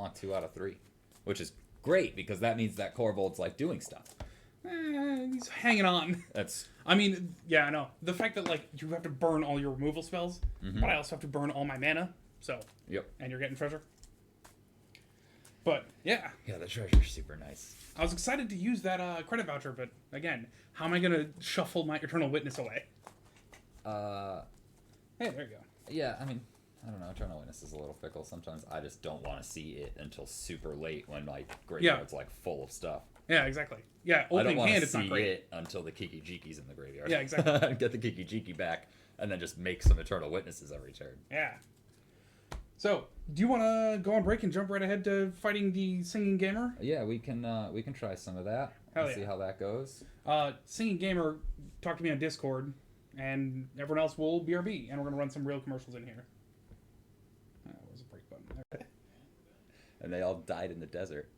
want 2 out of 3, which is great because that means that Corvold's like doing stuff. He's hanging on. That's I mean, yeah, I know. The fact that, like, you have to burn all your removal spells, but I also have to burn all my mana, so... Yep. And you're getting treasure. But, yeah. Yeah, the treasure's super nice. I was excited to use that credit voucher, but, again, how am I going to shuffle my Eternal Witness away? Hey, there you go. Yeah, I mean, I don't know. Eternal Witness is a little fickle. Sometimes I just don't want to see it until super late when my graveyard's like full of stuff. Yeah, exactly. Yeah, opening hand, it's not great. I don't want to see it until the Kiki-Jiki's in the graveyard. Yeah, exactly. Get the Kiki-Jiki back, and then just make some Eternal Witnesses every turn. Yeah. So, do you want to go on break and jump right ahead to fighting the Singing Gamer? Yeah, we can try some of that. Hell See how that goes. Singing Gamer talked to me on Discord, and everyone else will BRB, and we're going to run some real commercials in here. Where's the break button? There. And they all died in the desert.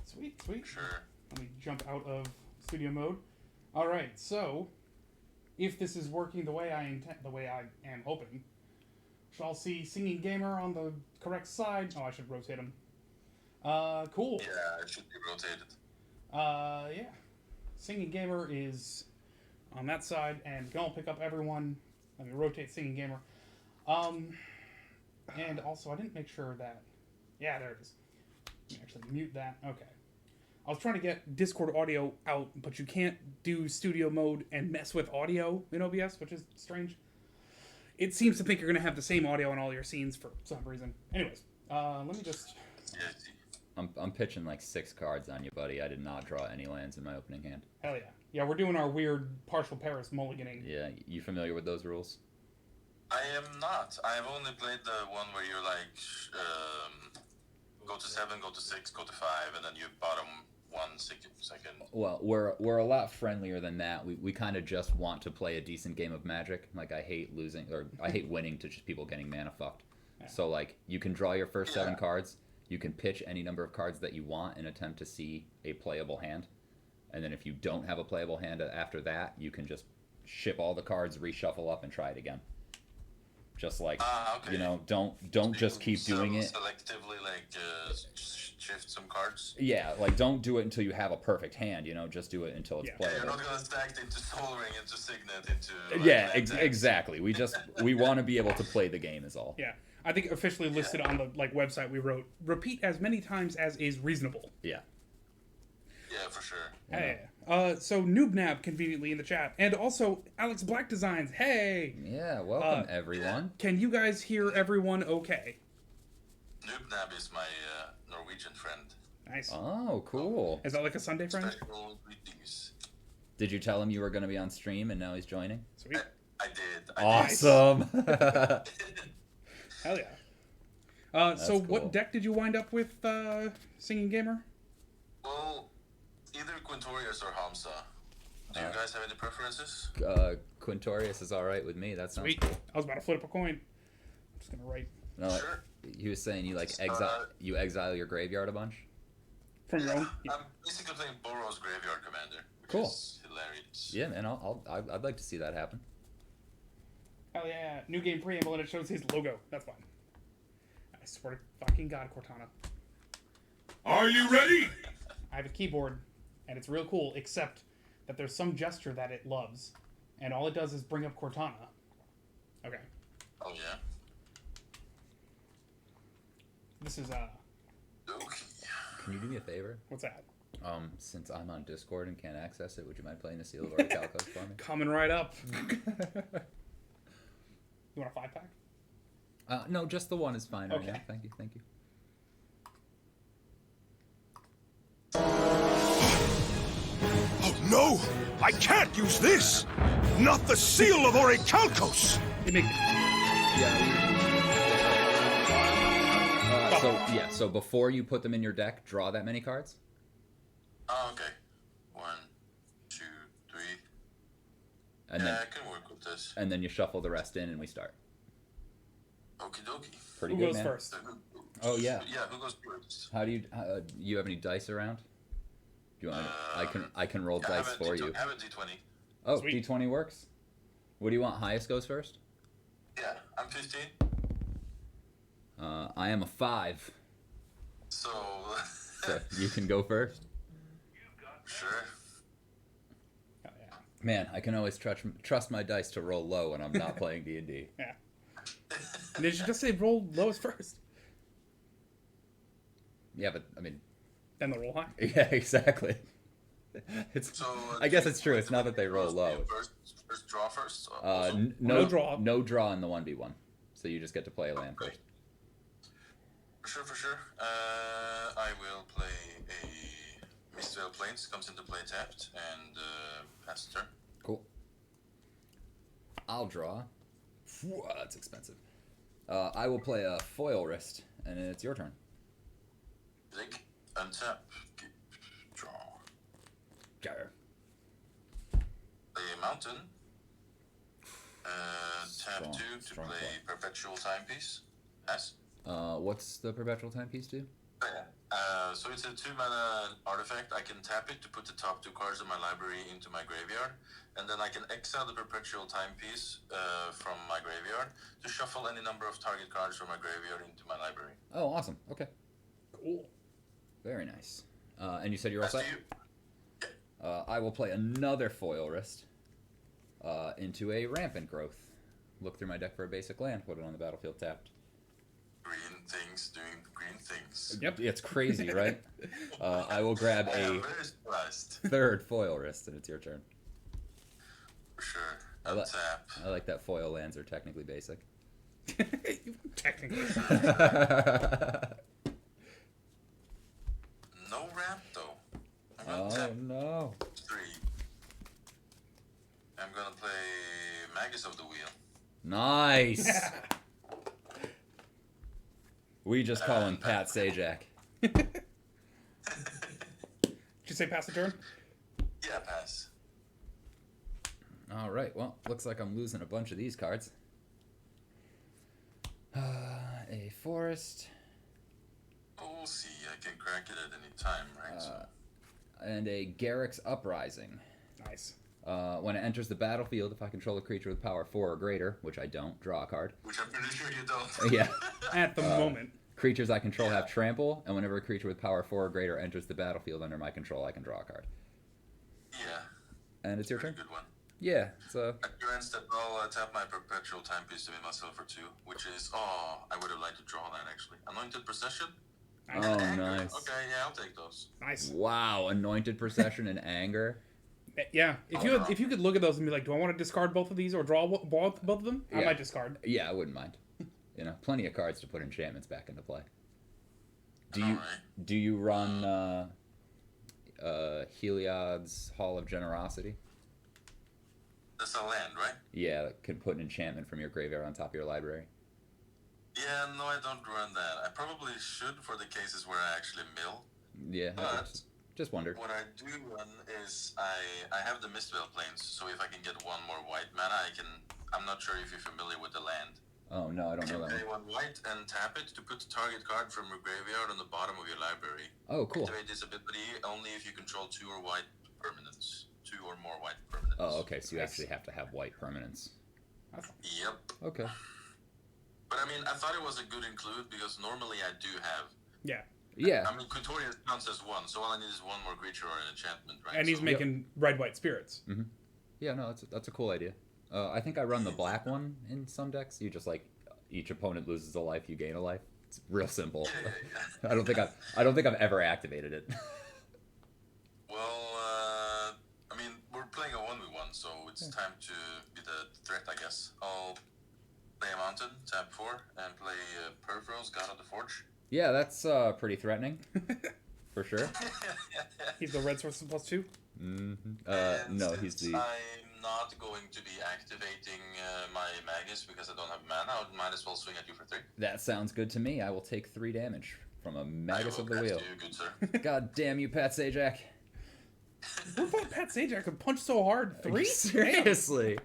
Sweet, sweet. Sure. Let me jump out of studio mode. All right, so if this is working the way I am hoping, shall see Singing Gamer on the correct side. Oh, I should rotate him. Cool. Yeah, it should be rotated. Yeah. Singing Gamer is on that side, and we can all pick up everyone. Let me rotate Singing Gamer. And also, I didn't make sure that... Yeah, there it is. Let me actually mute that. Okay. I was trying to get Discord audio out, but you can't do studio mode and mess with audio in OBS, which is strange. It seems to think you're going to have the same audio in all your scenes for some reason. Anyways, let me just... Yeah, I'm pitching like 6 cards on you, buddy. I did not draw any lands in my opening hand. Hell yeah. Yeah, we're doing our weird partial Paris mulliganing. Yeah, you familiar with those rules? I am not. I have only played the one where you're like, go to 7, go to 6, go to 5, and then you bottom 1 second. Well, we're a lot friendlier than that. We kind of just want to play a decent game of Magic. Like, I hate losing, or I hate winning to just people getting mana fucked. Yeah. So, like, you can draw your first 7 cards. You can pitch any number of cards that you want and attempt to see a playable hand. And then if you don't have a playable hand after that, you can just ship all the cards, reshuffle up, and try it again. Just like, okay. you know, don't just keep doing it. Selectively, like, shift some cards? Yeah, like, don't do it until you have a perfect hand, you know, just do it until it's playable. Yeah, you're not going to stack it into Soul Ring, into Signet, into... Like, yeah, exactly. We want to be able to play the game is all. Yeah. I think officially listed on the website we wrote, repeat as many times as is reasonable. Yeah. Yeah, for sure. Hey. So Noobnab conveniently in the chat. And also Alex Black Designs. Hey! Yeah, welcome everyone. Can you guys hear everyone okay? Noobnab is my Norwegian friend. Nice. Oh, cool. Is that like a Sunday friend? Special greetings. Did you tell him you were going to be on stream and now he's joining? Sweet. I did. Awesome. Hell yeah. So cool. what deck did you wind up with, Singing Gamer? Well, either Quintorius or Hamsa. Do you guys have any preferences? Quintorius is all right with me. That sounds Sweet. cool. I was about to flip a coin. I'm just gonna write. No, Sure. He was saying you like exile your graveyard a bunch. From your own. I'm basically playing Boros Graveyard Commander. Which Cool. Is hilarious. Yeah, man. I'd like to see that happen. Hell yeah. New game preamble and it shows his logo. That's fine. I swear to fucking God, Cortana. Are you ready? I have a keyboard, and it's real cool, except that there's some gesture that it loves, and all it does is bring up Cortana. Okay. Oh, yeah? This is, Okay. Can you do me a favor? what's that? Since I'm on Discord and can't access it, would you mind playing the Seal of Orichalcos for me? Coming right up. You want a 5-pack? No, just the one is fine right Okay. now. Thank you, thank you. Oh no! I can't use this! Not the Seal of Orichalcos! It makes So before you put them in your deck, draw that many cards. Oh, okay. 1, 2, 3. And Yeah, then I can work with this. and then you shuffle the rest in and we start. Okie dokie. Pretty Who good, goes man. first? Oh, yeah. Yeah, who goes first? How do you have any dice around? Do you want? I can roll dice for you. I have a D20. Oh, Sweet. D20 works. What do you want? Highest goes first. Yeah, I'm 15. I am a 5. So, So you can go first. sure. Oh, yeah. Man, I can always trust my dice to roll low when I'm not playing D&D. Yeah. And they should just say roll lowest first. Yeah, but I mean, Then they'll roll high. yeah, exactly. It's. So, I guess it's true. It's not that they roll first, low. First draw first. No draw. No draw in the 1v1. So you just get to play a land first. For sure. I will play a Mistral Plains, comes into play tapped, and pass the turn. Cool. I'll draw. Phew, that's expensive. I will play a foil wrist, and it's your turn. Dig, untap, draw. Jar. Play a mountain. Tap Strong- 2 to strong play play. Perpetual Timepiece. Pass. What's the perpetual timepiece do? So it's a 2-mana artifact. I can tap it to put the top 2 cards of my library into my graveyard, and then I can exile the perpetual timepiece from my graveyard to shuffle any number of target cards from my graveyard into my library. Oh, awesome. Okay. Cool. Very nice. And you said you're all Pass set? to you. I will play another foil wrist into a rampant growth. Look through my deck for a basic land, put it on the battlefield tapped. Green things doing green things. Yep. It's crazy, right? I will grab I am a very surprised. third foil wrist, and it's your turn. For sure. I li- Untap. I like that foil lands are technically basic. Technically. No ramp though. I'm gonna Oh tap no. 3. I'm gonna play Magus of the Wheel. Nice. We just call him Pat Sajak. Did you say pass the turn? Yeah, pass. All right. Well, looks like I'm losing a bunch of these cards. A forest We'll see. I can crack it at any time, right? and a Garrick's Uprising. Nice. When it enters the battlefield, if I control a creature with power 4 or greater, which I don't, draw a card. Which I'm pretty sure you don't. Yeah. At the moment. Creatures I control have trample, and whenever a creature with power 4 or greater enters the battlefield under my control, I can draw a card. Yeah. And it's your Pretty turn? good one. Yeah. So At your end step, I'll tap my Perpetual Timepiece to be myself for 2, which is, I would have liked to draw that actually. Anointed Procession? Nice. Oh, Anger. nice. Okay, yeah, I'll take those. Nice. wow, Anointed Procession and Anger. Yeah. If you could look at those and be like, do I want to discard both of these or draw both of them? I Yeah. might discard. Yeah, I wouldn't mind. You know, plenty of cards to put enchantments back into play. Alright. Do you run Heliod's Hall of Generosity? That's a land, right? Yeah, that can put an enchantment from your graveyard on top of your library. Yeah, no, I don't run that. I probably should for the cases where I actually mill. Yeah, I But just wondered. what I do run is I have the Mistveil Plains, so if I can get one more white mana, I'm not sure if you're familiar with the land. Oh no, I You don't know can that pay one. 1 white and tap it to put the target card from your graveyard on the bottom of your library. Oh, cool. Activate this ability only if you control 2 or white permanents. 2 or more white permanents. Oh, okay, so you Nice. actually have to have white permanents. Yep. Okay. But I mean, I thought it was a good include because normally I do have. Yeah. Yeah. I mean, Quintorius counts as 1, so all I need is 1 more creature or an enchantment, right? And he's So- making red-white spirits. Yeah, no, that's a cool idea. I think I run the black one in some decks. You just like each opponent loses a life, you gain a life. It's real simple. Yeah. I don't think I've ever activated it. Well, I mean, we're playing a 1v1, so it's time to be the threat, I guess. I'll play a mountain, tap 4, and play Perforos, God of the Forge. Yeah, that's pretty threatening, for sure. He's the red source +2. And No, he's since the. I'm not going to be activating my Magus because I don't have mana, I might as well swing at you for 3. That sounds good to me. I will take 3 damage from a Magus of the I will Wheel. catch you, good sir. God damn you, Pat Sajak. What about Pat Sajak could punch so hard? 3? Seriously.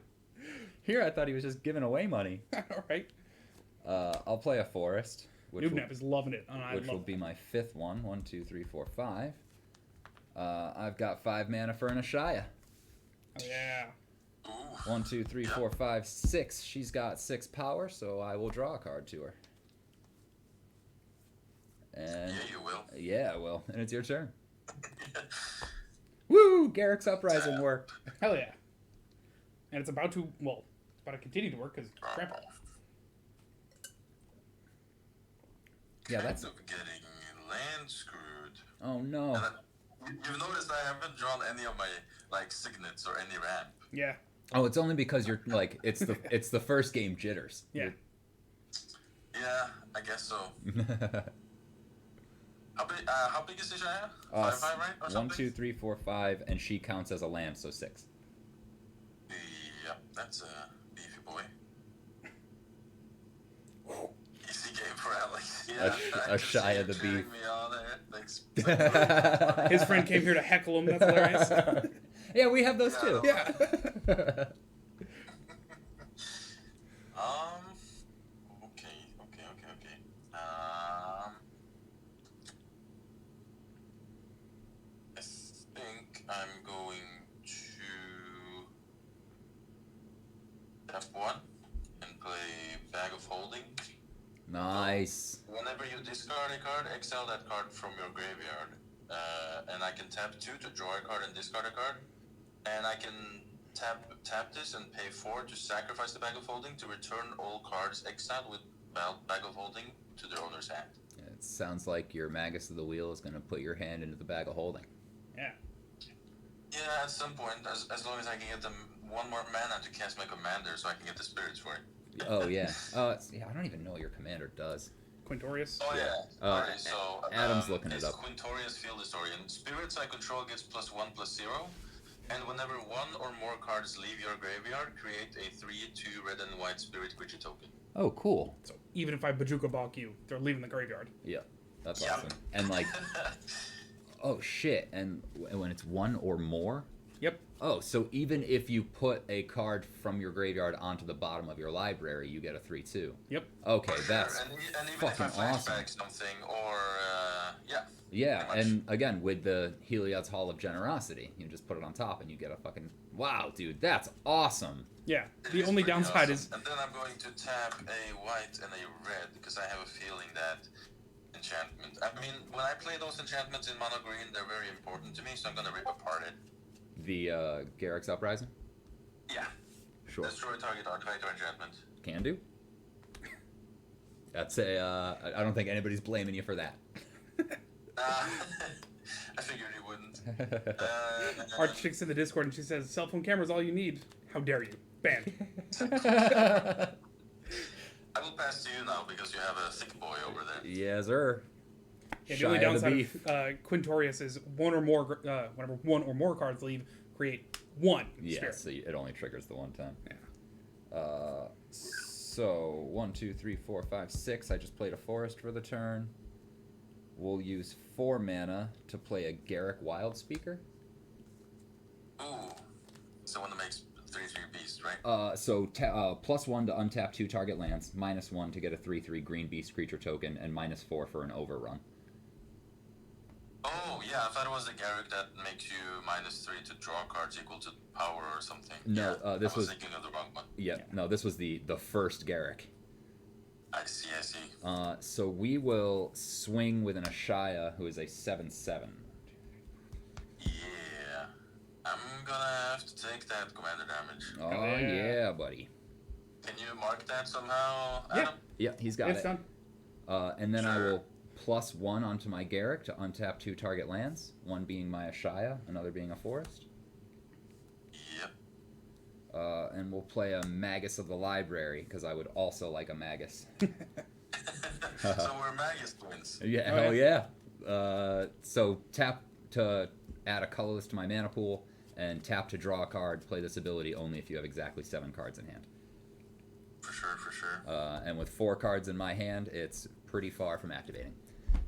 Here, I thought he was just giving away money. All right. I'll play a forest, which Noobnap is loving it. And I will love be my 5th one. 1, 2, 3, 4, 5. I've got 5 mana for an Ashaya. Oh, yeah. Ooh. 1, 2, 3, 4, 5, 6. She's got 6 power, so I will draw a card to her. And Yeah, you will. Yeah, well, and it's your turn. Woo! Garrick's Uprising worked. Hell yeah. And it's about to, well, it's about to continue to work because Grandpa. Yeah, that's. Kind of getting land screwed. Oh no. You've noticed I haven't drawn any of my like signets or any ramp. Yeah. Oh, it's only because you're like it's the first game jitters. Yeah. Yeah, I guess so. How big is Ishaya? 5, right? Or 1, something? 2, 3, 4, 5, and she counts as a land, so 6. Yeah, that's a beefy boy. Easy game for Alex. Yeah, A Shia the cheering beef. me on there. Thanks. His friend came here to heckle him. That's hilarious. Yeah, we have those Yeah, too. Yeah. Okay. I think I'm going to F1 and play Bag of Holding. Nice. Whenever you discard a card, exile that card from your graveyard. And I can tap 2 to draw a card and discard a card. And I can tap this and pay 4 to sacrifice the Bag of Holding to return all cards exiled with Bag of Holding to their owner's hand. It sounds like your Magus of the Wheel is going to put your hand into the bag of holding. Yeah. Yeah, at some point, as long as I can get them 1 more mana to cast my commander so I can get the spirits for it. Oh, yeah. Yeah, I don't even know what your commander does. Quintorius. Oh, yeah. Alright, so Adam's looking it it's up. Quintorius Field Historian. Spirits I control gets +1/+0. And whenever 1 or more cards leave your graveyard, create a 3/2 red and white spirit creature token. Oh, cool. So even if I Bajuka Balk you, they're leaving the graveyard. Yeah, that's Yeah. awesome. And like, oh shit, and when it's 1 or more? Yep. Oh, so even if you put a card from your graveyard onto the bottom of your library, you get a 3/2. Yep. Okay, For sure. that's and even fucking if I awesome. flashback something, or yeah. Yeah, pretty much. and again, with the Heliod's Hall of Generosity, you just put it on top and you get a fucking... Wow, dude, that's awesome. Yeah. It The is only pretty downside awesome. is And then I'm going to tap a white and a red because I have a feeling that enchantment. I mean, when I play those enchantments in mono green, they're very important to me, so I'm going to rip apart it. The Garrick's Uprising? Yeah. Sure. Destroy target artifact or enchantment. Can do. That's a... I don't think anybody's blaming you for that. I figured you wouldn't. our chick's in the Discord and she says, cell phone camera's all you need. How dare you? Banned. I will pass to you now because you have a thick boy over there. Yes, sir. Yeah, the only Shy of the downside beef. of Quintorius is 1 or more, whenever 1 or more cards leave, create 1 Yeah, spirit. so it only triggers the one time. Yeah. So 1, 2, 3, 4, 5, 6. I just played a forest for the turn. We'll use 4 mana to play a Garrick Wild Speaker. Ooh. It's the one that makes 3/3 beast, right? So +1 to untap 2 target lands, -1 to get a 3/3 green beast creature token, and -4 for an overrun. Oh, yeah, I thought it was the Garrick that makes you -3 to draw cards equal to power or something. No, Yeah, this I was was- thinking of the wrong one. Yeah, no, this was the first Garrick. I see. So we will swing with an Ashaya, who is a 7/7. Yeah. I'm gonna have to take that commander damage. Oh, yeah. yeah, buddy. Can you mark that somehow, Yeah. Adam? Yeah, he's got It's it. done. And then I Sure. will +1 onto my Garrick to untap 2 target lands, one being my Ashaya, another being a forest. Yep. And we'll play a Magus of the Library, because I would also like a Magus. So we're Magus twins. Yeah, Oh, hell yeah. So tap to add a colorless to my mana pool, and tap to draw a card. Play this ability only if you have exactly 7 cards in hand. For sure. And with 4 cards in my hand, it's pretty far from activating.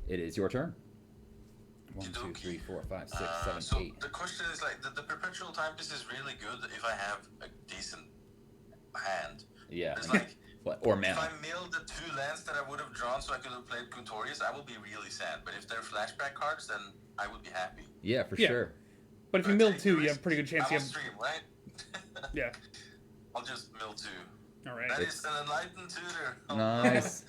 It is your turn. 1, 2, 3, 4, 5, 6, 7, So 8. the question is like the perpetual timepiece is really good if I have a decent hand. Yeah. It's like Or if I mana. milled the 2 lands that I would have drawn so I could have played Quintorius, I will be really sad. But if they're flashback cards, then I would be happy. Yeah, for Yeah. sure. But if you But mill take 2, the you have risk. a pretty good chance I you will have... stream, right? Yeah. I'll just mill 2. All right. That is an enlightened tutor. Nice.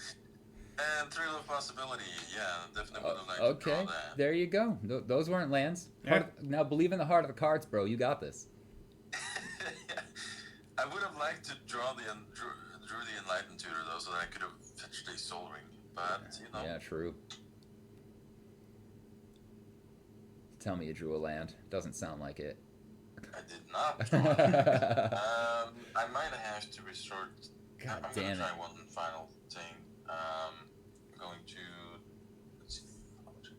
And Thrill of Possibility, yeah, definitely would have liked to draw Okay, that. there you go. Those weren't lands. Yeah. Now believe in the heart of the cards, bro. You got this. I would have liked to drew the Enlightened Tutor though, so that I could have fetched a Soul Ring. But you know, Yeah, true. Tell me you drew a land. Doesn't sound like it. I did not draw it. I might have to resort. God I'm damn gonna try it. one final thing. I'm going to. Let's see. How much?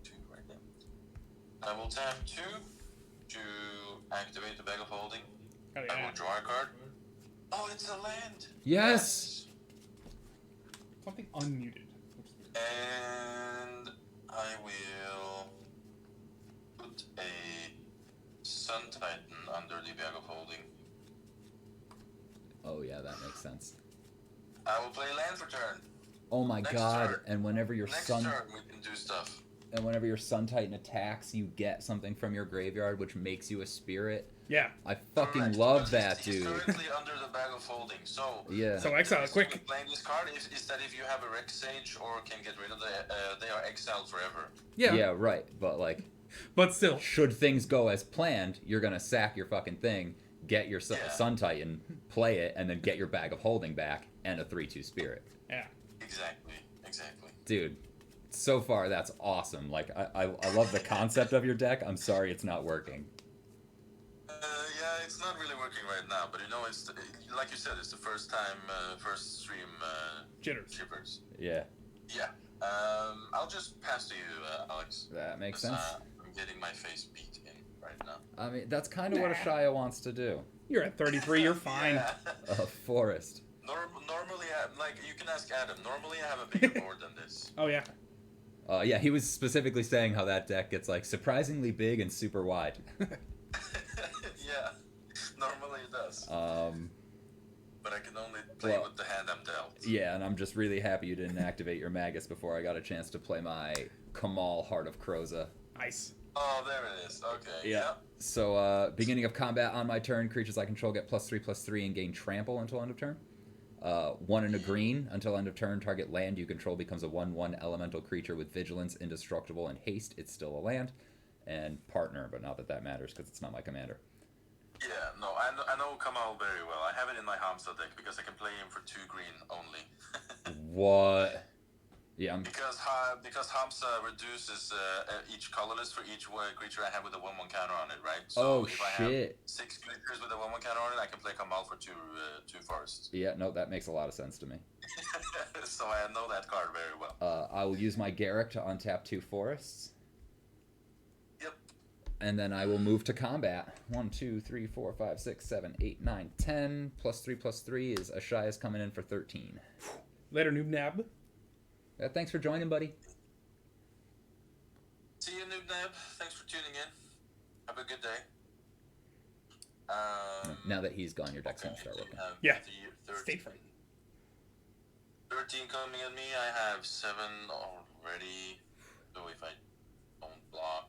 2 right there. I will tap 2 to activate the Bag of Holding. Oh, I yeah. will draw a card. Oh, it's a land. Yes! Something unmuted. And I will put a Sun Titan under the Bag of Holding. Oh yeah, that makes sense. I will play land for turn. Oh my Next god! turn. And whenever your Next sun turn we can do stuff. Sun Titan attacks, you get something from your graveyard, which makes you a spirit. Yeah. I fucking Correct, love because that, he's dude. currently under the Bag of Holding, so Yeah. So exile it quick. with playing this card is that if you have a Rex Sage or can get rid of they are exiled forever. Yeah. Yeah, right. But like, But still. should things go as planned, you're gonna sack your fucking thing, get your Yeah. Sun Titan, play it, and then get your Bag of Holding back and a 3/2 spirit. Yeah. Exactly. Dude, so far that's awesome. Like, I love the concept of your deck. I'm sorry it's not working. Yeah, it's not really working right now, but you know, it's like you said, it's the first time, first stream Jitters. shippers. Yeah, Yeah. I'll just pass to you, Alex. that makes 'cause, sense. I'm getting my face beat in right now. I mean, that's kind of what Ashaya wants to do. You're at 33. You're fine. Yeah. A forest. Normally, like you can ask Adam. Normally, I have a bigger board than this. Oh, yeah. Yeah, he was specifically saying how that deck gets like surprisingly big and super wide. Yeah. Normally it does. But I can only play well, with the hand I'm dealt. Yeah, and I'm just really happy you didn't activate your Magus before I got a chance to play my Kamal Heart of Kroza. Nice. Oh, there it is. Okay. Yeah. So, beginning of combat on my turn, creatures I control get +3/+3 and gain trample until end of turn. 1 and a green until end of turn. Target land you control becomes a 1/1 elemental creature with vigilance, indestructible, and haste. It's still a land. And partner, but not that that matters because it's not my commander. Yeah, no, I know Kamal very well. I have it in my Hamza deck because I can play him for 2 green only. What? Yeah, because Hamza reduces each colorless for each creature I have with a 1/1 counter on it, right? So Oh, if I have shit. 6 creatures with a 1/1 counter on it, I can play Kamal for two forests. Yeah, no, that makes a lot of sense to me. So I know that card very well. I will use my Garruk to untap 2 forests. Yep. And then I will move to combat. 1, 2, 3, 4, 5, 6, 7, 8, 9, 10. +3/+3 is Ashaya's coming in for 13. Later, Noob Nab. Thanks for joining, buddy. See you, Noob Nab. Thanks for tuning in. Have a good day. Now that he's gone, your deck's going to start you working. have Yeah. the Stay 13. free. 13 coming at me. I have 7 already. So if I don't block,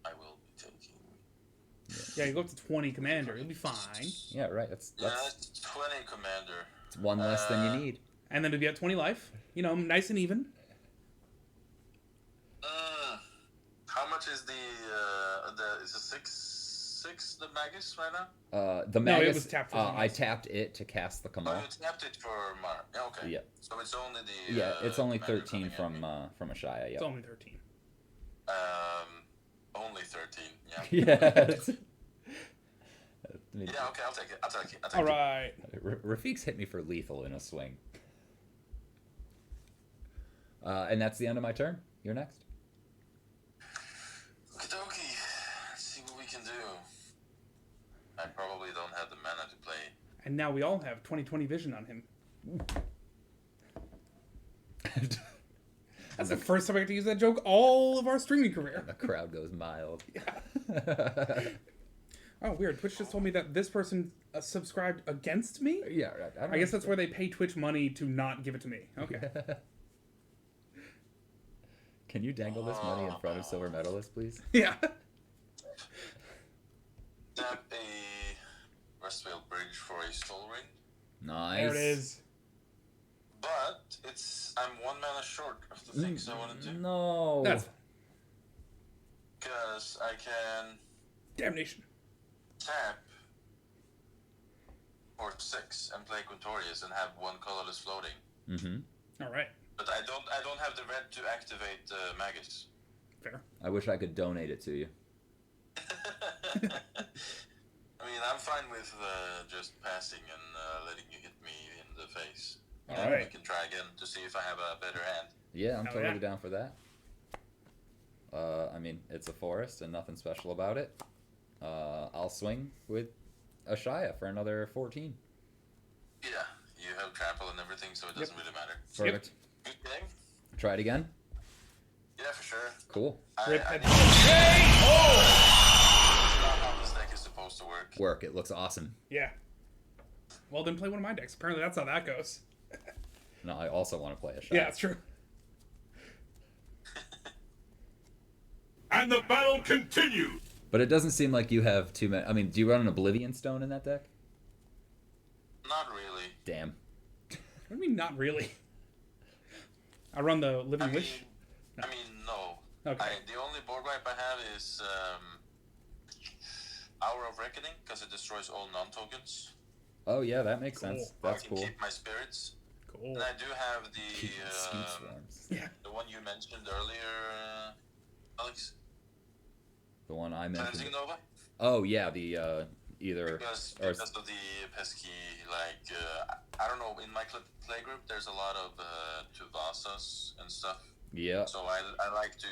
I will be taking. Yeah, you go up to 20 commander. You'll be fine. Yeah, right. That's That's 20 commander. one less than you need. And then it'll be at 20 life. You know, nice and even. How much is the is it 6 the Magus right now? The No, it Magus, was tapped for I Magus. tapped it to cast the Oh, Kamal. you tapped it for Mar. Yeah, okay. Yeah. So it's only the. Yeah, it's only commander 13 coming at from me. Ashaya. It's Yeah. only 13. Only 13. Yeah. Yeah. Yeah. Okay. I'll take it. I'll take it. All right. Rafiq's hit me for lethal in a swing. And that's the end of my turn. You're next. Okie Let's see what we can do. I probably don't have the mana to play. And now we all have 20/20 vision on him. That's the first time I get to use that joke all of our streaming career. The crowd goes mild. Oh, weird. Twitch just told me that this person subscribed against me? Yeah, I guess that's where they pay Twitch money to not give it to me. Okay. Can you dangle this money in front of Silver Medalist, please? Yeah. Tap a Westvale Bridge for a Soul Ring. Nice. There it is. But I'm 1 mana short of the things I want to do. No. That's fine. Because I can Damnation. tap for 6 and play Quintorius and have 1 colorless floating. Mm-hmm. All right. But I don't have the red to activate Magus. Fair. I wish I could donate it to you. I mean, I'm fine with just passing and letting you hit me in the face. All And right. we can try again to see if I have a better hand. Yeah, I'm Hell totally yeah. down for that. I mean, it's a forest and nothing special about it. I'll swing with a Shia for another 14. Yeah, you have trample and everything, so it doesn't really matter. Perfect. Good game. Try it again. Yeah, for sure. Cool. Rip I head. need That's not how this deck is supposed to work. Work. It looks awesome. Yeah. Well, then play one of my decks. Apparently, that's how that goes. No, I also want to play a Shia. Yeah, it's true. And the battle continues. But it doesn't seem like you have too many. I mean, do you run an Oblivion Stone in that deck? Not really. Damn. What do you mean, not really? I run the Living Wish. I mean, no. Okay. The only board wipe I have is Hour of Reckoning, because it destroys all non-tokens. Oh yeah, that makes Cool. sense. Or That's I can cool. keep my spirits. Cool. And I do have the Skeet Swarms. Yeah. the one you mentioned earlier, Alex. The one I Cleansing mentioned. Nova. Oh yeah, the either Because or of the pesky, like, I don't know, in my play group there's a lot of Tuvasas and stuff. yeah. So I like to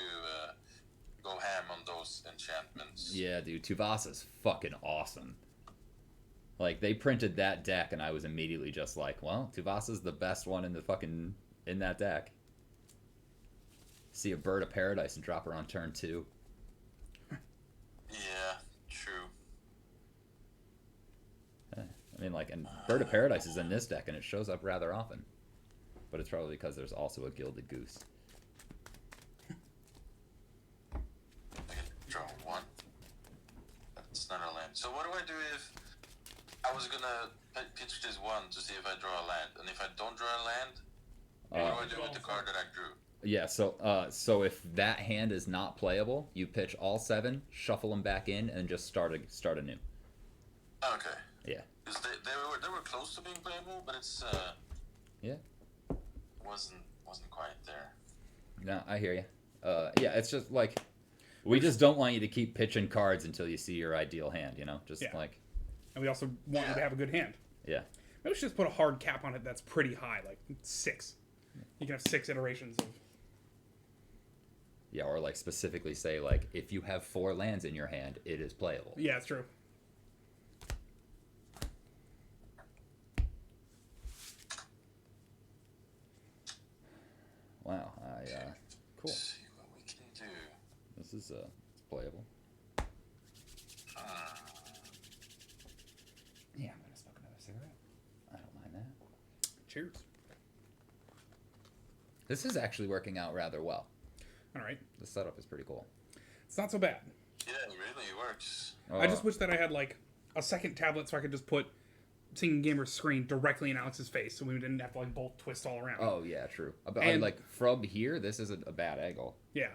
go ham on those enchantments. Yeah, dude, Tuvasa's fucking awesome. Like, they printed that deck, and I was immediately just like, well, Tuvasa's the best one in that deck. See a Bird of Paradise and drop her on turn 2. Yeah, true. I mean, like, and Bird of Paradise is in this deck, and it shows up rather often. But it's probably because there's also a Gilded Goose. I can draw 1. That's not a land. So what do I do if I was gonna pitch this 1 to see if I draw a land, and if I don't draw a land, what do I do with the card that I drew? Yeah, so if that hand is not playable, you pitch all 7, shuffle them back in, and just start anew. Okay. Yeah. Because they were close to being playable, but it's Yeah. wasn't quite there. No, I hear you. Yeah, it's just like we just don't want you to keep pitching cards until you see your ideal hand. You know, just Yeah. like And we also want you to have a good hand. yeah. Maybe we should just put a hard cap on it that's pretty high, like 6. You can have 6 iterations of. Yeah, or like specifically say like if you have 4 lands in your hand, it is playable. Yeah, it's true. Wow. Cool. Let's see what we can do. This is it's playable. Yeah, I'm gonna smoke another cigarette. I don't mind that. Cheers. This is actually working out rather well. All right. The setup is pretty cool. It's not so bad. Yeah, it really works. I just wish that I had like a second tablet so I could just put Singing Gamer's screen directly in Alex's face, so we didn't have to like both twist all around. Oh yeah, true. But And- like from here, this isn't a bad angle. Yeah.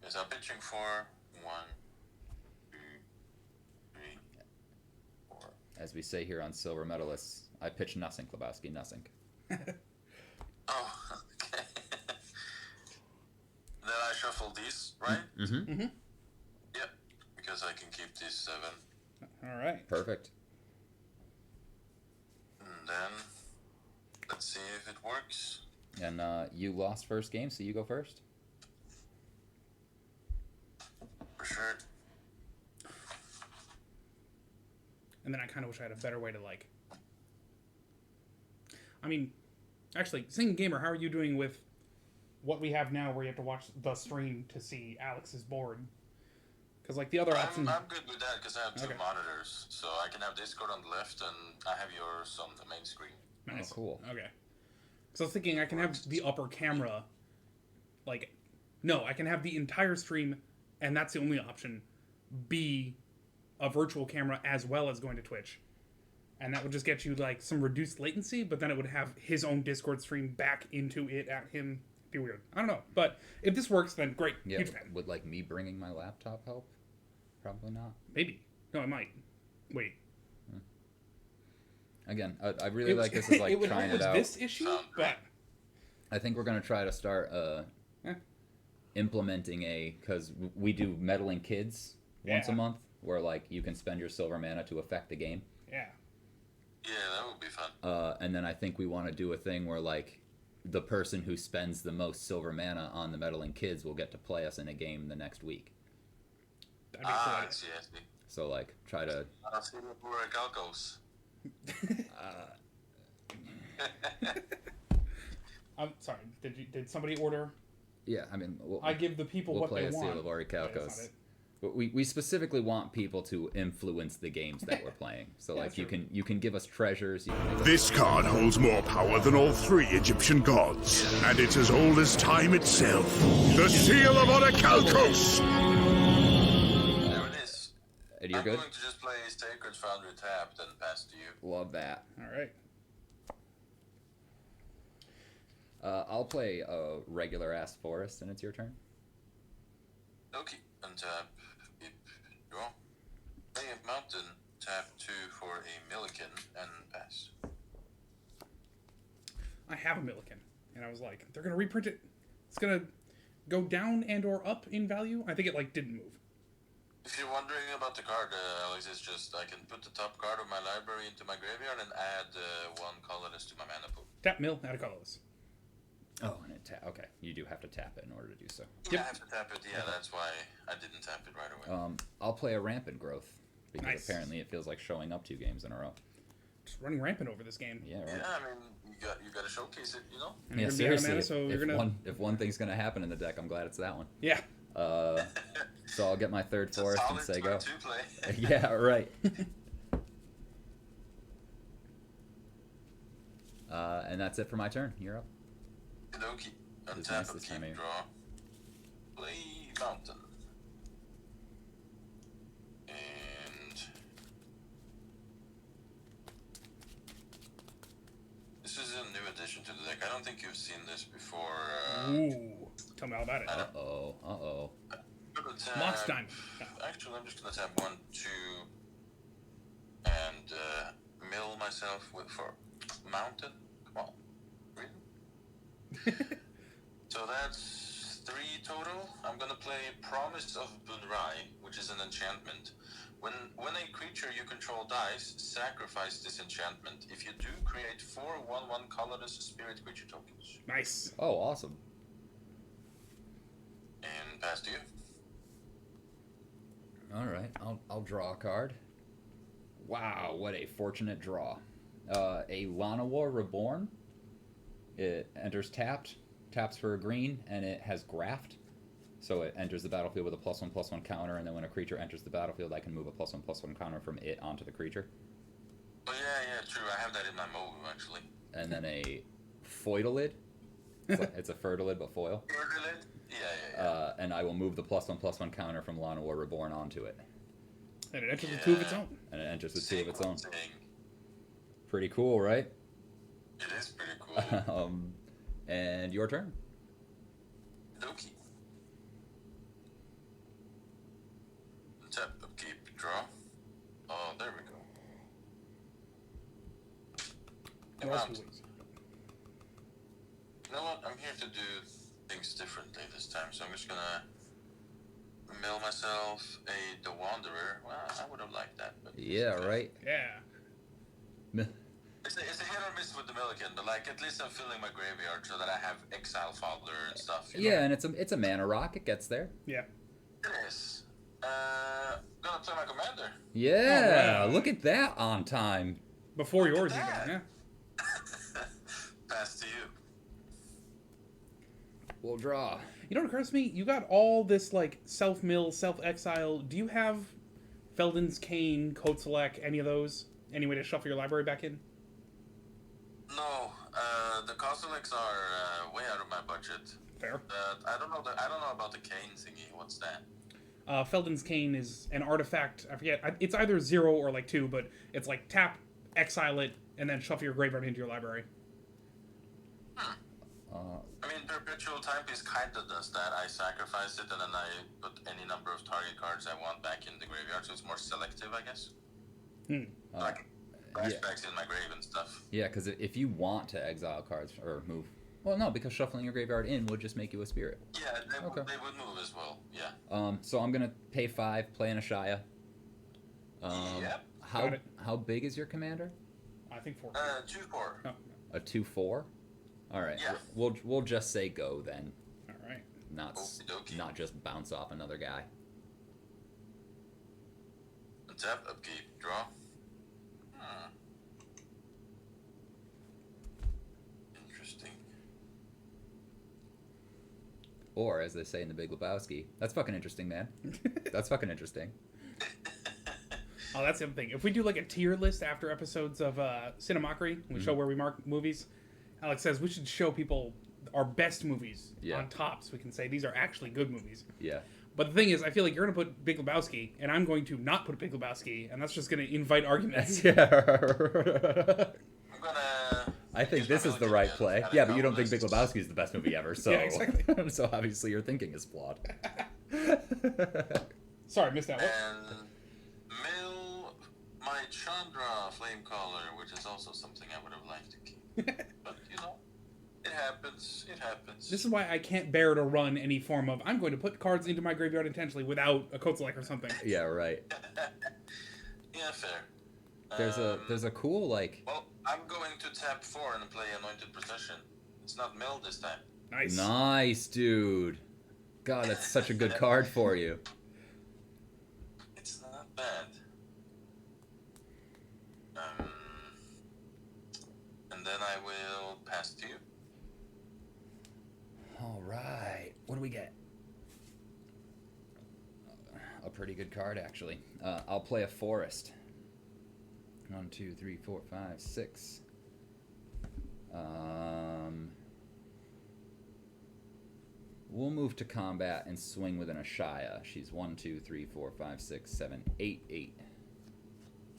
Yes, I'm pitching for 1, 2, 3, 4. As we say here on Silver Medalists, I pitch nothing, Klobowski, nothing. Oh, okay. Then I shuffle these, right? Mm-hmm. Yep. Because I can keep these 7. All right. Perfect. And then let's see if it works. And you lost first game, so you go first. For sure. And then I kind of wish I had a better way to like. I mean, actually, Singing Gamer, how are you doing with what we have now, where you have to watch the stream to see Alex's board? Because like the other option. I'm good with that because I have 2 Okay. monitors. So I can have Discord on the left and I have yours on the main screen. Nice. Oh, cool. Okay. So I was thinking I can have the upper camera, like, no, I can have the entire stream, and that's the only option, be a virtual camera as well as going to Twitch. and that would just get you like some reduced latency, but then it would have his own Discord stream back into it at him. Be weird. I don't know, but if this works, then great. Yeah, Huge fan. would like me bringing my laptop help? Probably not. Maybe. No, I might. Wait. Again, I really like this is like it would trying help it with out. this issue, but I think we're gonna try to start implementing because we do meddling kids once a Yeah. month, where like you can spend your silver mana to affect the game. yeah. Yeah, that would be fun. And then I think we want to do a thing where like the person who spends the most silver mana on the meddling kids will get to play us in a game the next week. That'd be cool. I see. So like try to. I'll see where it goes. I'm sorry. Did somebody order? Yeah, I mean, I give the people we'll what play they a want. Seal of Yeah, that's Orichalcos. not it. But we specifically want people to influence the games that we're playing. So Yeah, like that's you true. can give us treasures. You can make us This card holds more power than all 3 Egyptian gods, and it's as old as time itself. The Seal of Orichalcos! There it is. And you're I'm good. going to just play Sacred Foundry tapped and pass to you. Love that. All right. I'll play a regular ass forest, and it's your turn. Okay, untap, keep, draw. Play a mountain, tap 2 for a Milliken, and pass. I have a Milliken, and I was like, they're gonna reprint it. It's gonna go down and or up in value. I think it like didn't move. If you're wondering about the card, Alex, it's just I can put the top card of my library into my graveyard and add 1 colorless to my mana pool. Tap mill, add a colorless. Oh, and it okay. You do have to tap it in order to do so. Yeah, I have to tap it. Yeah, that's why I didn't tap it right away. I'll play a rampant growth because Nice. apparently it feels like showing up 2 games in a row. Just running rampant over this game. Yeah, right. Yeah, I mean, you got to showcase it, you know. And Yeah, you're gonna be out of seriously. mana, so you're if gonna. if one thing's gonna happen in the deck, I'm glad it's that one. Yeah. So I'll get my 3rd It's a forest and solid say turn go. to play. Yeah, right. And that's it for my turn. You're up. Okie. It's Untap nice and this time of keep year. draw. Play mountain. And this is a new addition to the deck. I don't think you've seen this before. Ooh. Tell me all about it. Uh-oh. I'm gonna tap- Mox time. Actually, I'm just gonna tap 1, 2, and mill myself for mountain. Come on, really? So that's 3 total. I'm gonna play Promise of Bunrai, which is an enchantment. When a creature you control dies, sacrifice this enchantment. If you do, create 4 1/1 colorless spirit creature tokens. Nice. Oh, awesome. And pass to you. All right, I'll draw a card. Wow, what a fortunate draw. A Llanowar Reborn. It enters tapped, taps for a green, and it has graft. So it enters the battlefield with a +1/+1 counter, and then when a creature enters the battlefield, I can move a +1/+1 counter from it onto the creature. Oh yeah, true. I have that in my move actually. And then a Foidolid. It's a Fertilid, but foil. Yeah. And I will move the +1/+1 counter from Llanowar Reborn onto it. And it enters with 2 of its own. And it enters with 2 of its own. Saying. Pretty cool, right? It is pretty cool. And your turn. Doki. Tap, upkeep, draw. Oh, there we go. Or else Amount. you lose. You know what? I'm here to do things differently this time, so I'm just gonna mill myself the Wanderer. Well, I would have liked that, but Yeah, right. Yeah. It's a hit or miss with the Milliken, but like at least I'm filling my graveyard so that I have Exile Father and stuff. You know? Yeah, and it's a mana rock. It gets there. Yeah. It is. Gonna play my commander. Yeah, Oh, wow. look at that on time. Before yours, Look even. at Yeah. Pass to you. We'll draw. You know what occurs to me? You got all this like self-mill, self-exile. Do you have Felden's Cane, Code Select, any of those? Any way to shuffle your library back in? No, the Kozileks are way out of my budget. Fair. I don't know about the cane thingy. What's that? Felden's Cane is an artifact. I forget. It's either 0 or like 2, but it's like tap exile it, and then shuffle your graveyard into your library. I mean, Perpetual Timepiece kind of does that. I sacrifice it and then I put any number of target cards I want back in the graveyard, so it's more selective, I guess. Like flashbacks in my grave and stuff. Yeah, because if you want to exile cards or move, well, no, because shuffling your graveyard in would just make you a spirit. Yeah, they Okay. would move as well. Yeah. So I'm gonna pay 5, play an Ashaya. Yep. Got it. How big is your commander? I think 4. 2/4. Oh, A 2/4. All right. Yeah. We'll just say go then, all right. Okey-dokey. not just bounce off another guy. Tap, upkeep, draw. Interesting. Or as they say in The Big Lebowski, that's fucking interesting, man. That's fucking interesting. Oh, that's the other thing. If we do like a tier list after episodes of Cinemockery, we show where we mark movies. Alex says we should show people our best movies on top, so we can say these are actually good movies. Yeah. But the thing is, I feel like you're going to put Big Lebowski, and I'm going to not put Big Lebowski, and that's just going to invite arguments. Yeah. I'm gonna. I think use this my is the military right again. play. Gotta Yeah, but go you don't think list. Big Lebowski is the best movie ever, so Yeah, exactly. so obviously your thinking is flawed. Sorry, missed that one. And Mill my Chandra Flamecaller, which is also something I would have liked to keep. But, you know, it happens. It happens. This is why I can't bear to run any form of, I'm going to put cards into my graveyard intentionally without a Kozilek or something. Yeah, right. Yeah, fair. There's a cool like Well, I'm going to tap 4 and play Anointed Procession. It's not Mill this time. Nice. dude. God, that's such a good card for you. It's not bad. And then I will pass to you. All right. What do we get? A pretty good card, actually. I'll play a forest. 1, 2, 3, 4, 5, 6. We'll move to combat and swing with an Ashaya. She's 1, 2, 3, 4, 5, 6, 7, 8, 8.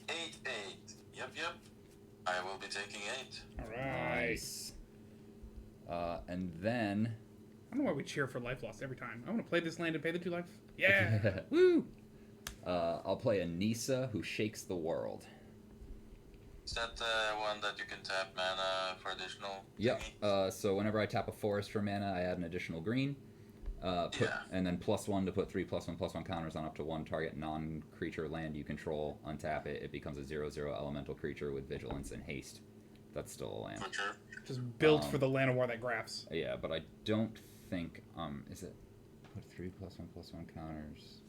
8, 8. Yep. I will be taking 8. All right. Nice. And then I don't know why we cheer for life lost every time. I want to play this land and pay the 2 life. Yeah. Woo. I'll play a Nisa who shakes the world. Is that the one that you can tap mana for additional? Yep. thingy? So whenever I tap a forest for mana, I add an additional green. And then +1 to put 3+1/+1 counters on up to 1 target non-creature land you control. Untap it. It becomes a 0/0 elemental creature with vigilance and haste. That's still a land. For sure. Just built for the land of war that graphs. Yeah, but I don't think is it put 3+1/+1 counters.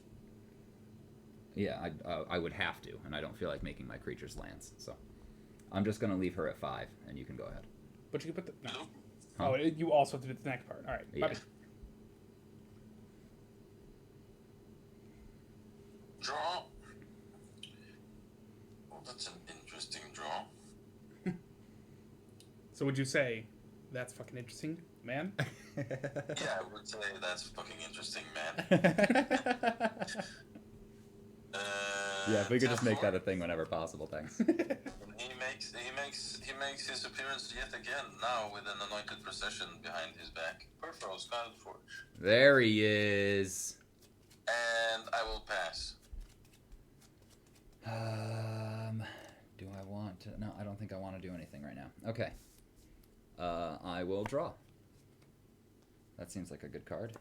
Yeah, I would have to, and I don't feel like making my creatures lands, so I'm just gonna leave her at 5, and you can go ahead. But you can put the... No. Huh? Oh, you also have to do the next part. All right. Yeah. Bye. Draw. Oh, that's an interesting draw. So would you say, that's fucking interesting, man? Yeah, I would say that's fucking interesting, man. Yeah, if we could tap just make 4. that a thing whenever possible, thanks. He makes his appearance yet again, now with an Anointed Procession behind his back. Peripheral Scarlet Forge. There he is. And I will pass. Do I want to? No, I don't think I want to do anything right now. Okay. I will draw. That seems like a good card.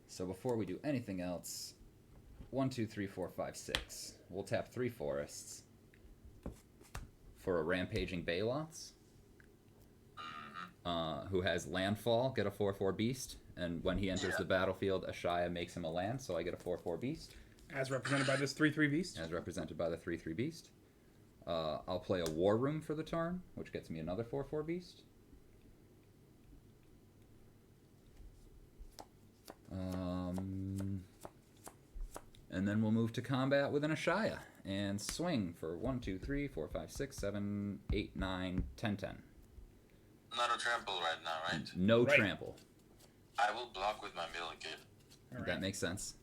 So before we do anything else, 1, 2, 3, 4, 5, 6. We'll tap 3 forests for a Rampaging Baloths, who has Landfall, get a 4/4 beast, and when he enters the battlefield, Ashaya makes him a land, so I get a 4/4 beast. As represented by this 3/3 beast. As represented by the 3/3 beast. I'll play a War Room for the turn, which gets me another 4/4 beast. And then we'll move to combat with an Ashaya and swing for 1, 2, 3, 4, 5, 6, 7, 8, 9, 10, 10. Not a trample right now, right? No Right. trample. I will block with my Mill again. All right. That makes sense.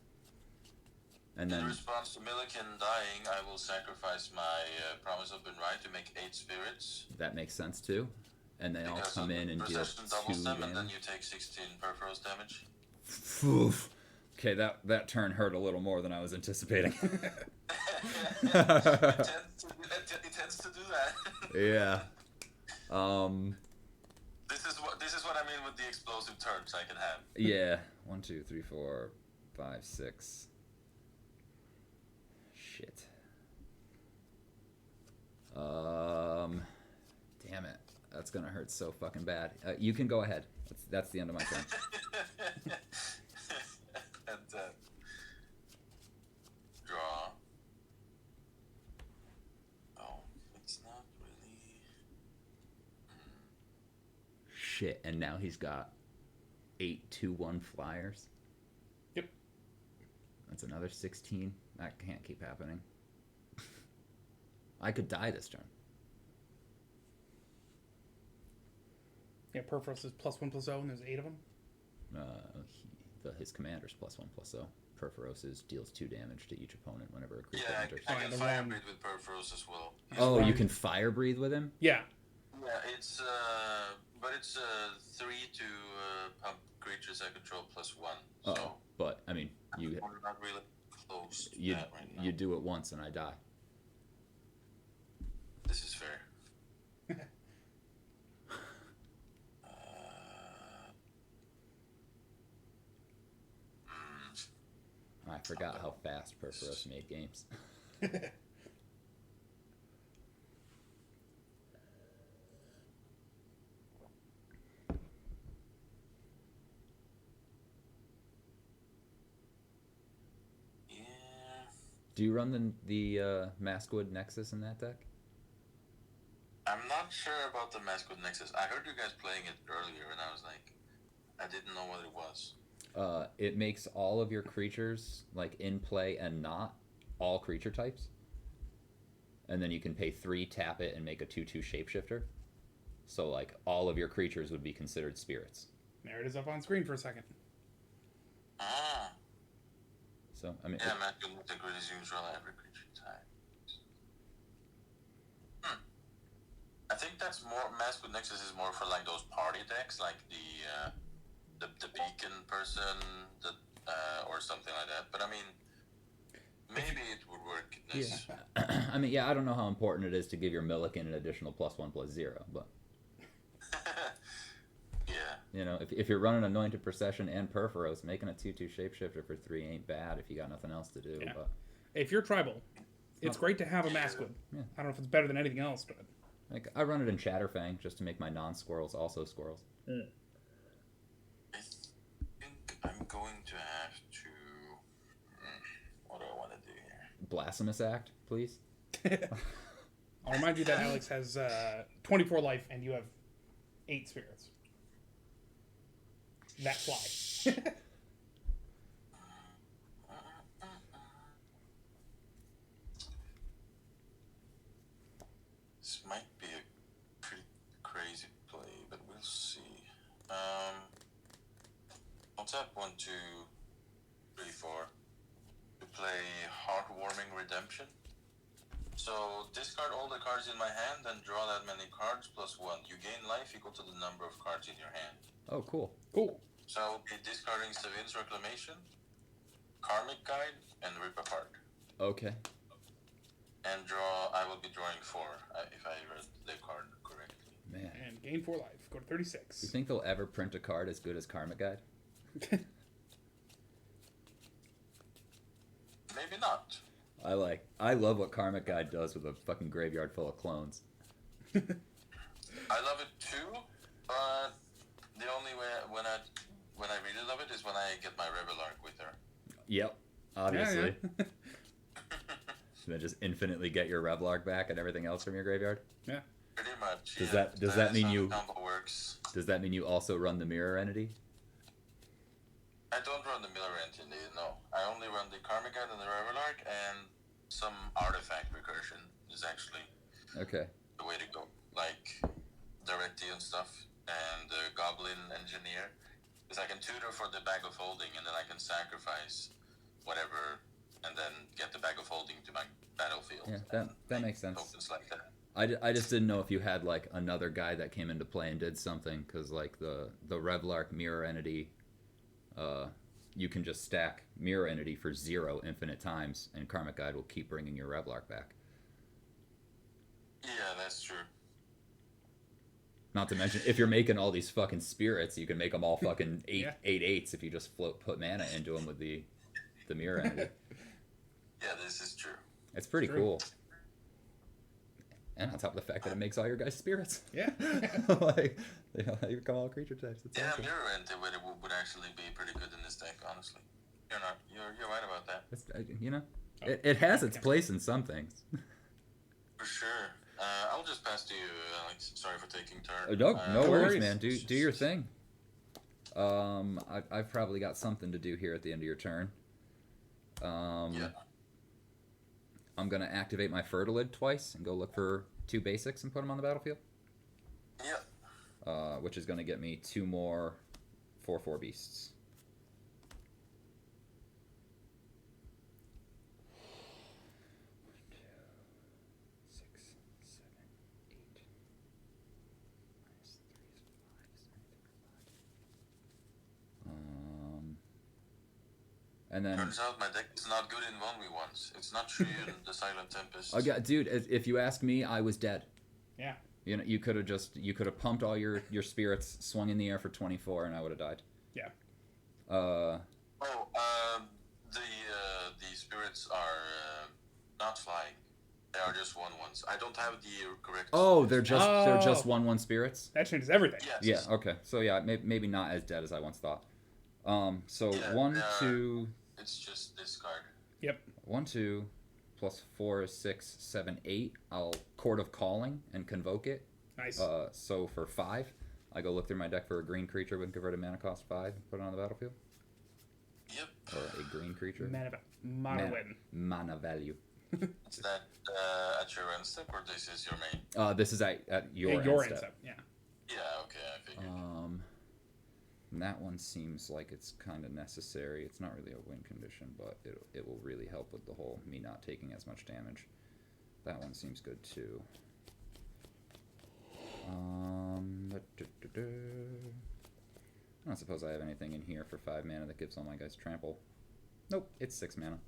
And In then response to Milliken dying, I will sacrifice my Promise of Benrai to make 8 spirits. that makes sense too. And they all Because come in and deal Procession 2 doubles them, and then damage. you take 16 Perforos damage. Oof. Okay, that turn hurt a little more than I was anticipating. It tends to do that. Yeah. This is what I mean with the explosive turns I can have. Yeah. 1, 2, 3, 4, 5, 6. Shit. Damn it. That's gonna hurt so fucking bad. You can go ahead. That's the end of my turn. And draw. Oh, it's not really. Shit. And now he's got 8 2-1 flyers. Yep. That's another 16. That can't keep happening. I could die this turn. Yeah, Perforos is +1/+0, and there's 8 of them. His commander's +1/+0. Perforos deals 2 damage to each opponent whenever a creature Yeah, enters. I can the fire wrong- breathe with Perforos as well. Oh, you wrong. can fire breathe with him? Yeah. Yeah, it's but it's 3 to pump creatures I control +1. So Oh, but I mean, we're not really close to you that right now. you do it once and I die. This is fair. I forgot how fast Perforos made games. Yeah. Do you run the Maskwood Nexus in that deck? I'm not sure about the Maskwood Nexus. I heard you guys playing it earlier, and I was like, I didn't know what it was. It makes all of your creatures like in play and not all creature types. And then you can pay 3, tap it, and make a 2/2 shapeshifter. So like all of your creatures would be considered spirits. There it is up on screen for a second. Ah. So I mean, Yeah, Maskwood Integrity is usual every creature type. I think that's more. Maskwood Nexus is more for like those party decks, like the beacon person, or something like that. But I mean, maybe it would work. This. yeah. I mean, yeah, I don't know how important it is to give your Milliken an additional +1/+0, but Yeah. you know, if you're running Anointed Procession and Perforos, making a 2/2 shapeshifter for 3 ain't bad if you got nothing else to do. Yeah. But If you're tribal, it's great to have a Maskwood. Yeah. I don't know if it's better than anything else, but like I run it in Chatterfang just to make my non-squirrels also squirrels. I think I'm going to have to. What do I want to do here? Blasphemous Act, please. I'll remind you that Alex has 24 life and you have 8 spirits. That fly. This might be a pretty crazy play, but we'll see. I'll tap 1, 2, 3, 4 to play Heartwarming Redemption. So discard all the cards in my hand and draw that many cards +1. You gain life equal to the number of cards in your hand. Oh, cool. Cool. So I will be discarding Savin's Reclamation, Karmic Guide, and Rip Apart. Okay. And I will be drawing 4, if I read the card correctly. Man. And gain 4 life. Go to 36. You think they'll ever print a card as good as Karmic Guide? Maybe not. I love what Karmic Guide does with a fucking graveyard full of clones. I love it too, but the only way when I really love it is when I get my Rebel Arc with her. Yep. Obviously. Yeah. Then just infinitely get your Revlark back and everything else from your graveyard. Yeah. Pretty much. Does yeah. that mean That's how you- the combo works? Does that mean you also run the Mirror Entity? I don't run the Miller Entity, no. I only run the Karmic Guide and the Rebel Arc, and some artifact recursion is actually Okay. the way to go. Like Directy and stuff, and the Goblin Engineer. Because I can tutor for the Bag of Holding, and then I can sacrifice whatever and then get the Bag of Holding to my battlefield. Yeah, and that make makes sense. Tokens like that. I just didn't know if you had like another guy that came into play and did something, because like the Revlark Mirror Entity, you can just stack Mirror Entity for 0 infinite times, and Karmic Guide will keep bringing your Revlark back. Yeah, that's true. Not to mention, if you're making all these fucking spirits, you can make them all fucking eight Yeah. 8/8s if you just put mana into them with the Mirror Entity. Yeah, this is true. It's pretty True. cool. And on top of the fact that it makes all your guys spirits. Yeah. Like, you know, you become all creature types. It's Yeah, awesome. Mirror Entity would actually be pretty good in this deck, honestly. You're right about that. It's, you know, it has its place in some things. For sure. I'll just pass to you, Alex. Sorry for taking turn. No worries, worries. man. Do your thing. I've probably got something to do here at the end of your turn. Yeah. I'm gonna activate my Fertilid twice and go look for 2 basics and put them on the battlefield. Yeah. Which is gonna get me 2 more 4/4 beasts. And then Turns out my deck is not good in 1v1s. It's not Shuyun, the Silent Tempest. dude, if you ask me, I was dead. Yeah. You know, you could have pumped all your spirits, swung in the air for 24, and I would have died. Yeah. The spirits are not flying. They are just 1/1s. I don't have the correct. Oh, they're just Oh. 1/1 spirits. That changes everything. Yes. Yeah. Okay. So yeah, maybe not as dead as I once thought. So Yeah, 1, they are- 2, It's just discard. 1, 2, plus 4 is 6, 7, 8. I'll Court of Calling and convoke it. Nice. So for 5, I go look through my deck for a green creature with converted mana cost 5, and put it on the battlefield. Yep. Or a green creature. Mana win. Mana value. Is that at your end step, or this is your main? This is at your Yeah, your end end step. step. Yeah. Yeah. Okay, I figured. And that one seems like it's kind of necessary. It's not really a win condition, but it will really help with the whole me not taking as much damage. That one seems good too. I don't suppose I have anything in here for 5 mana that gives all my guys trample. Nope, it's 6 mana.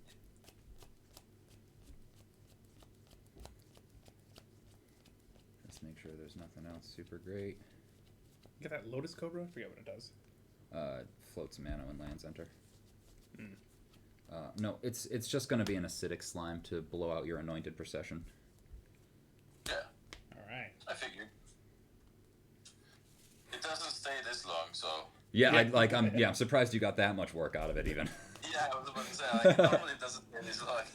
Just make sure there's nothing else super great. Get that Lotus Cobra? I forget what it does. Floats mana when lands enter. No, it's just going to be an acidic slime to blow out your anointed procession. Yeah, Alright. I figured. It doesn't stay this long, so. Yeah, I'm surprised you got that much work out of it even. Yeah, I was about to say, like, normally it doesn't stay this long.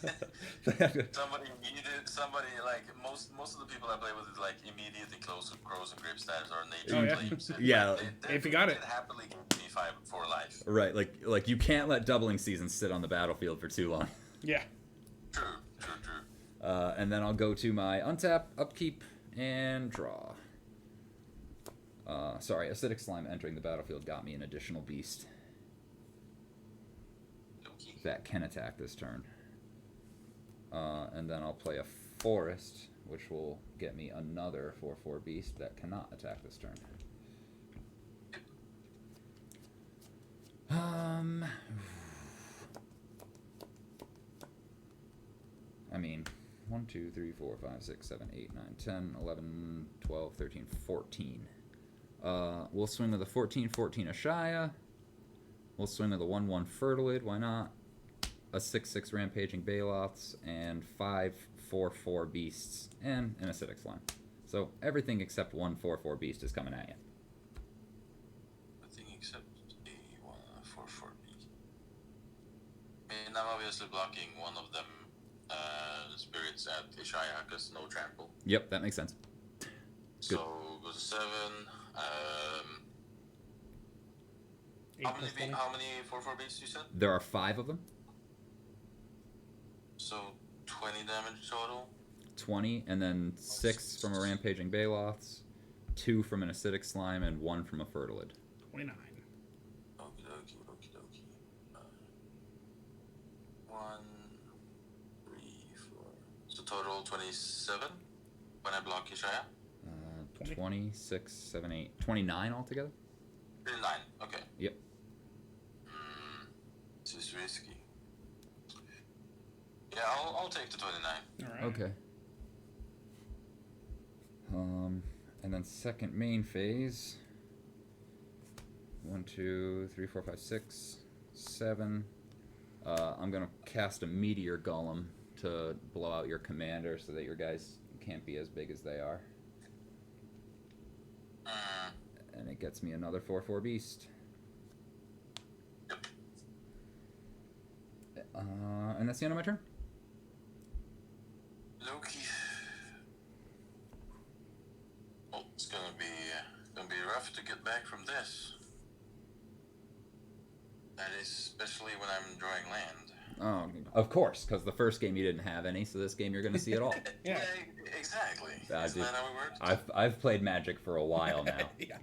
somebody like most of the people I play with is like immediately close to Crows and Grip Stabs or Nature Oh, yeah. Claims. Yeah. If you got it. happily give me 5 for life. Right, like you can't let doubling season sit on the battlefield for too long. Yeah. True. And then I'll go to my untap, upkeep, and draw. Sorry, Acidic Slime entering the battlefield got me an additional beast Okay. that can attack this turn. And then I'll play a Forest, which will get me another 4/4 beast that cannot attack this turn. I mean, 1, 2, 3, 4, 5, 6, 7, 8, 9, 10, 11, 12, 13, 14. We'll swing with a 14 Ashaya. We'll swing with a 1/1 Fertilid, why not? A 6/6 Rampaging Baloths, and 5 4/4 Beasts, and an Acidic Slime. So everything except 1 4/4 Beast is coming at you. Nothing except a 1/4/4 beast. I mean, I'm obviously blocking one of them spirits at Ishaya because no trample. Yep, that makes sense. So go to 7. How many 4/4 beasts you said? There are 5 of them. So 20 damage total. 20, and then 6 from a Rampaging Baloths, 2 from an Acidic Slime, and 1 from a Fertilid. 29. Okie dokie. 1, total 27 when I block Ishaya. 26, 7, 8, 29 altogether? 29, okay. Yep. This is risky. Yeah, I'll take the 29. All right. Okay. And then second main phase. 1, 2, 3, 4, 5, 6, 7. I'm gonna cast a meteor golem to blow out your commander so that your guys can't be as big as they are. And it gets me another 4/4 beast. Yep. And that's the end of my turn. Loki. Oh, it's gonna be rough to get back from this. That is especially when I'm drawing land. Oh, of course, because the first game you didn't have any, so this game you're gonna see it all. Yeah. Exactly. Ah, Isn't dude. that how it works? I've played Magic for a while now. Yeah.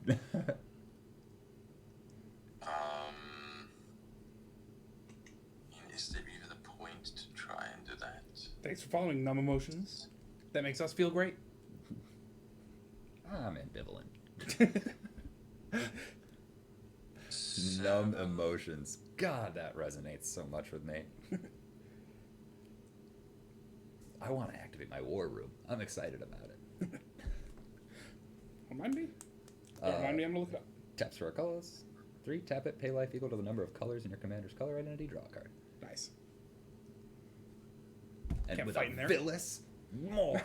Is there even a point to try and do that? Thanks for following Numb Emotions. That makes us feel great. I'm ambivalent. Numb emotions. God, that resonates so much with me. I want to activate my war room. I'm excited about it. Remind me? Remind me, I'm gonna look it up. Taps for a colors. 3, tap it, pay life equal to the number of colors in your commander's color identity, draw a card. Nice. And Can't with fight a in there. Villas, more.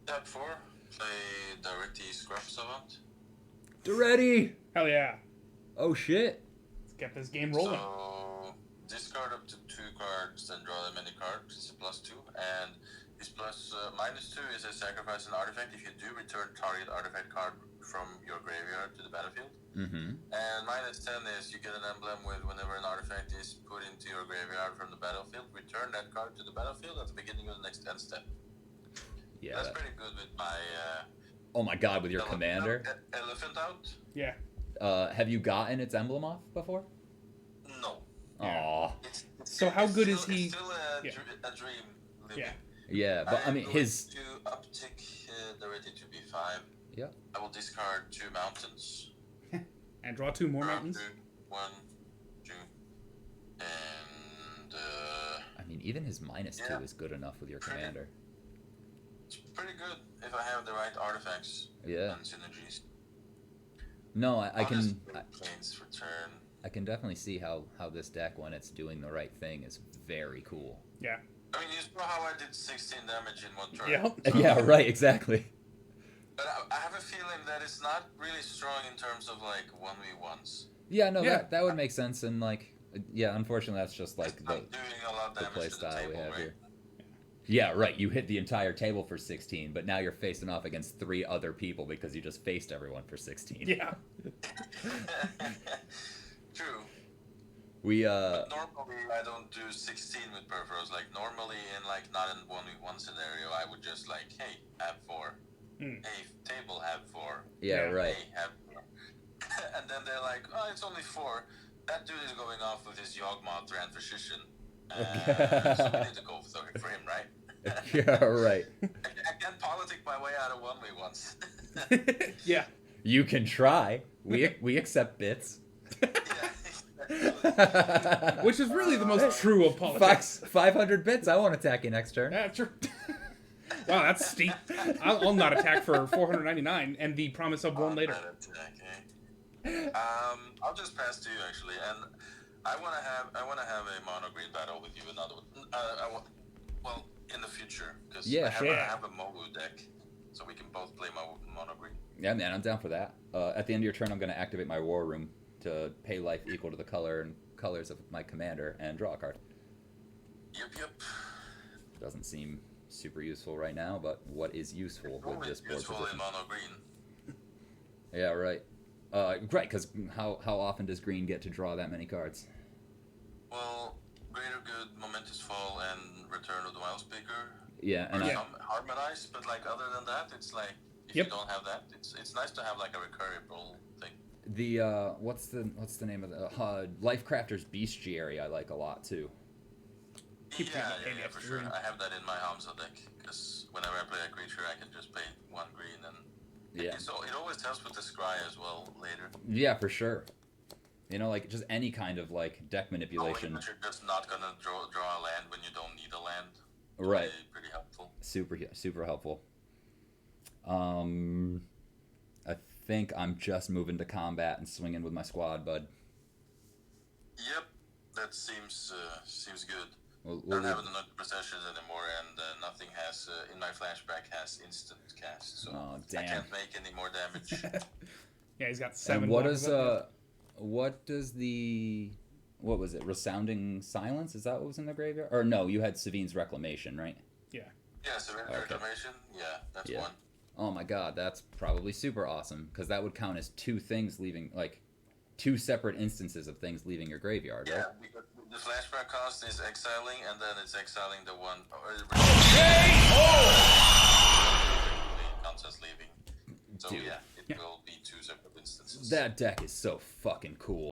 Tap 4, play Directy Scrap Savant. Ready? Hell yeah. Oh shit. Let's get this game rolling. So, discard up to 2 cards, then draw them any card. It's a +2. And his -2 is a sacrifice an artifact. If you do, return target artifact card from your graveyard to the battlefield. Mm-hmm. And -10 is you get an emblem with whenever an artifact is put into your graveyard from the battlefield, return that card to the battlefield at the beginning of the next end step. Yeah. That's pretty good with my Oh my god, with your commander. elephant out. Yeah. Have you gotten its emblem off before? No. Aw. So how good is still, he- It's still a dream living. Yeah. Yeah, but I mean going his. to uptick the ready to B5. Yeah. I will discard 2 mountains. And draw 2 more Draw mountains. 2, 1, 2, and I mean, even his -2 Yeah. is good enough with your commander. it's pretty good if I have the right artifacts Yeah. and synergies. No, I can. Honestly, planes for turn. I can definitely see how this deck, when it's doing the right thing, is very cool. Yeah. I mean, you saw how I did 16 damage in 1 turn. Yep. Yeah, right, exactly. But I have a feeling that it's not really strong in terms of like 1v1s. Yeah, no, Yeah. that would make sense, and like, yeah, unfortunately, that's just like I'm the doing a lot of the damage play to the style table, we have right? here. Yeah, right. You hit the entire table for 16, but now you're facing off against 3 other people because you just faced everyone for 16. Yeah. True. We But normally I don't do 16 with peripherals. Like normally in like not in 1v1 scenario, I would just like, hey, have 4. Mm. Hey, table have 4. yeah, Yeah. right. Hey, have 4. And then they're like, oh, it's only 4. That dude is going off with his Yawgmoth Grand Physician. So we need to go for him, right? Yeah, right. I can't politic my way out of 1v1s. Yeah. You can try. We accept bits. Yeah, Which is really the most true of politics. 500 bits. I won't attack you next turn. Yeah, sure. Wow, that's steep. I'll not attack for 499 and the promise of one later. I'll just pass to you actually, and I want to have a mono green battle with you. Another one. Well, in the future, because Yeah, I sure. have a Mogu deck, so we can both play mono green. Yeah, man, I'm down for that. At the end of your turn, I'm going to activate my war room to pay life equal to the colors of my commander and draw a card. Yep. Doesn't seem super useful right now, but what is useful with Always this board useful position? in mono green. Yeah, right. Right, because how often does green get to draw that many cards? Well, Greater Good, Momentous Fall, and Return of the Wild Speaker. Yeah, and Yeah. Harmonize, but like other than that, it's like if Yep. you don't have that, it's nice to have like a recurable thing. the what's the name of the Lifecrafter's Bestiary I like a lot too. keep Yeah, paying the for extra sure. green. I have that in my Hamza deck because whenever I play a creature, I can just pay 1 green, and Yeah. it always helps with the scry as well later. Yeah, for sure. You know, like just any kind of like deck manipulation. Knowing that you're just not gonna draw a land when you don't need a land. Right. Pretty helpful. Super helpful. I think I'm just moving to combat and swinging with my squad, bud. Yep, that seems good. We'll Don't have another possessions anymore, and nothing has in my flashback has instant cast, so Oh, I damn. can't make any more damage. Yeah, he's got 7. And what blockers is up. what was it? Resounding Silence? Is that what was in the graveyard? Or no, you had Savine's Reclamation, right? Yeah. Yeah, Serenity Okay. Reclamation. Yeah, that's Yeah. one. Oh my god, that's probably super awesome because that would count as 2 things leaving, like 2 separate instances of things leaving your graveyard, right? Yeah, because the flashback cost is exiling, and then it's exiling the one. Counts as leaving. So Dude. yeah, it will be 2 separate instances. That deck is so fucking cool.